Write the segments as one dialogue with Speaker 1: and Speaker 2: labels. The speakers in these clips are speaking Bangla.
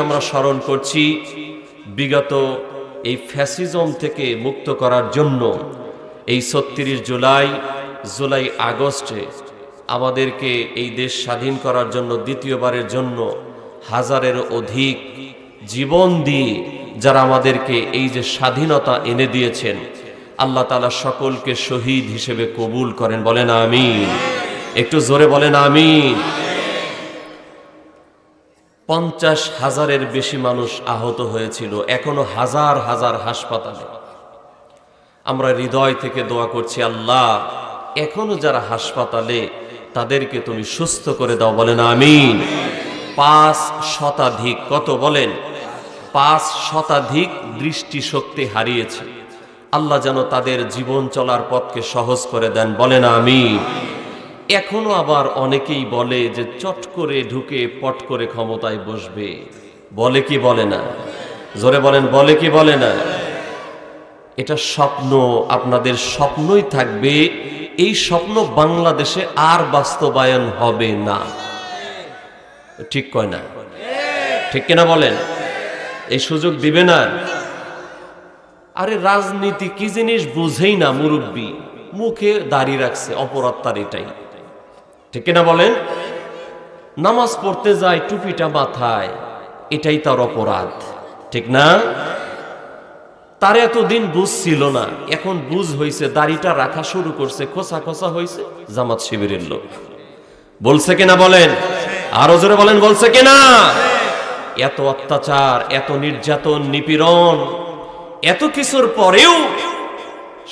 Speaker 1: আমরা স্মরণ করছি বিগত এই ফ্যাসিজম থেকে মুক্ত করার জন্য এই ৩৬ জুলাই আগস্টে আমাদেরকে এই দেশ স্বাধীন করার জন্য দ্বিতীয়বারের জন্য হাজারের অধিক জীবন দিয়ে যারা আমাদেরকে এই যে স্বাধীনতা এনে দিয়েছেন, আল্লাহ তাআলা সকলকে শহীদ হিসেবে কবুল করেন। বলেন আমিন। একটু জোরে বলেন আমিন। ৫০,০০০-এর বেশি মানুষ আহত হয়েছিল, এখনো হাজার হাজার হাসপাতালে। আমরা হৃদয় থেকে দোয়া করছি, আল্লাহ এখনো যারা হাসপাতালে তাদেরকে তুমি সুস্থ করে দাও। বলেন আমিন। ৫ শতাধিক, কত বলেন? ৫ শতাধিক দৃষ্টিশক্তি হারিয়েছে। আল্লাহ যেন তাদের জীবন চলার পথকে সহজ করে দেন। বলেন আমিন। এখনো আবার অনেকেই বলে যে চট করে ঢুকে পট করে ক্ষমতায় বসবে। বলে কি বলে না? জোরে বলেন, বলে কি বলে না? এটা স্বপ্ন, আপনাদের স্বপ্নই থাকবে। এই স্বপ্ন বাংলাদেশে আর বাস্তবায়ন হবে না। ঠিক কয় না? ঠিক কিনা বলেন? এই সুযোগ দিবে না। আরে রাজনীতি কি জিনিস বুঝেই না মুরব্বী, মুখে দাড়ি রাখছে, অপরাধ তার এটাই। ঠিক কিনা বলেন? নামাজ পড়তে যায় টুপিটা মাথায়, এটাই তার অপরাধ। ঠিক না? তার এতদিন বুঝ ছিল না, এখন বুঝ হয়েছে, দাড়িটা রাখা শুরু করছে, খোসা খোসা হয়েছে, জামাত শিবিরের লোক। বলছে কিনা বলেন? আরো জোরে বলেন, বলছে কিনা? এত অত্যাচার, এত নির্যাতন, নিপীড়ন, এত কিছুর পরেও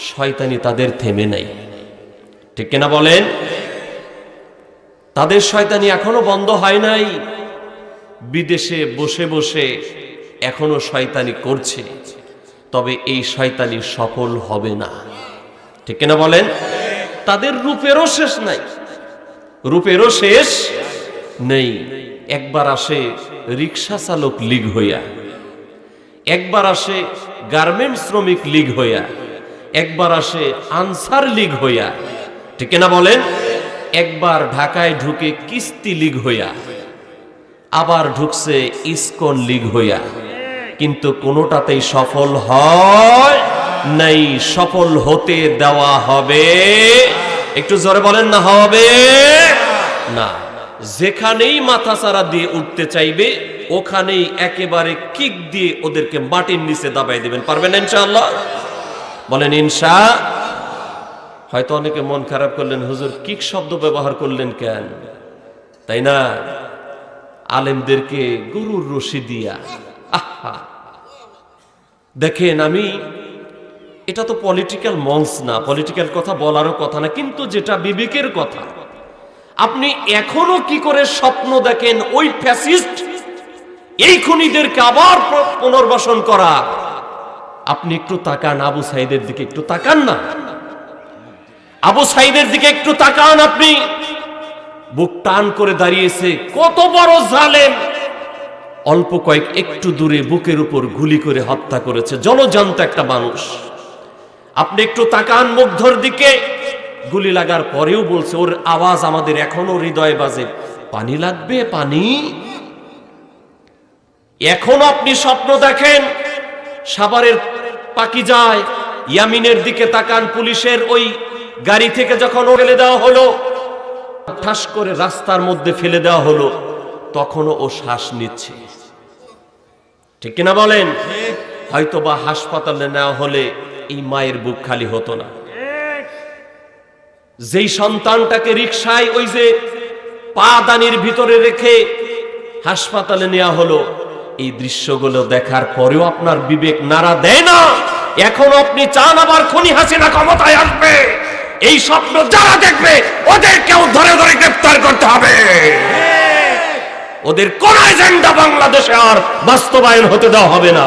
Speaker 1: শয়তানি তাদের থেমে নাই। ঠিক কিনা বলেন? তাদের শয়তানি এখনো বন্ধ হয় নাই। বিদেশে বসে বসে এখনো শয়তানি করছে, তবে এই শয়তানি সফল হবে না। ঠিক কিনা বলেন? তাদের রূপেরও শেষ নাই, রূপেরও শেষ নেই। একবার আসে রিক্সা চালক লীগ হইয়া, একবার আসে গার্মেন্টস শ্রমিক লীগ হইয়া, একবার আসে আনসার লীগ হইয়া। ঠিক কিনা বলেন? একবার ঢাকায় ঢুকে কিস্তি লীগ হইয়া, আবার ঢুকছে ইসকন লীগ হইয়া, কিন্তু কোনোটাতেই সফল হয় নাই। সফল হতে দেওয়া হবে? একটু জোরে বলেন না, হবে না। যেখানেই মাথাচাড়া দিয়ে উঠতে চাইবে ওখানেই একেবারে কিক দিয়ে ওদেরকে মাটির নিচে দাবাই দিবেন। পারবেন ইনশাআল্লাহ? বলেন ইনশা। হয়তো অনেকে মন খারাপ করলেন, হুজুর কিক শব্দ ব্যবহার করলেন কেন? তাই না? আলেমদেরকে গরুর রশি দিয়া। আহা, দেখেন, আমি এটা তো পলিটিক্যাল মঞ্চ না, পলিটিক্যাল কথা বলারও কথা না, কিন্তু যেটা বিবেকের কথা, আপনি এখনো কি করে স্বপ্ন দেখেন ওই ফ্যাসিস্ট এই খুনিদেরকে আবার পুনর্বাসন করা? আপনি একটু তাকান আবু সাইদের দিকে, একটু তাকান না, আবু সাইদের দিকে একটু তাকান। আপনি বুক টান করে দাঁড়িয়েছে, কত বড় জালেম। অল্প কয়েক একটু দূরে বুকের উপর গুলি করে হত্যা করেছে জলজান্ত একটা মানুষ। আপনি একটু তাকান মুগ্ধর দিকে, গুলি লাগার পরেও বলছে, ওর আওয়াজ আমাদের এখনো হৃদয়ে বাজে, পানি লাগবে, পানি। এখনো আপনি স্বপ্ন দেখেন সাভারের পাকিজায় ইয়ামিনের দিকে তাকান, পুলিশের ওই গাড়ি থেকে যখন ফেলে দেওয়া হলো, ঠাস করে রাস্তার মধ্যে ফেলে দেওয়া হলো, তখনও ও শ্বাস নিচ্ছে। ঠিক কিনা বলেন? হয়তো বা হাসপাতালে নেওয়া হলে এই মায়ের বুক খালি হতো না। যেই সন্তানটাকে রিকশায় ওই যে পা দানির ভিতরে রেখে হাসপাতালে নেওয়া হলো, এই দৃশ্যগুলো দেখার পরেও আপনার বিবেক নাড়া দেয় না। এখন আপনি চান আবার খুনি হাসিনা ক্ষমতায় আসবে। এই স্বপ্ন যারা দেখবে ওদেরকেও ধরে ধরে গ্রেফতার করতে হবে। ওদের কোন এজেন্ডা বাংলাদেশে আর বাস্তবায়ন হতে দেওয়া হবে না।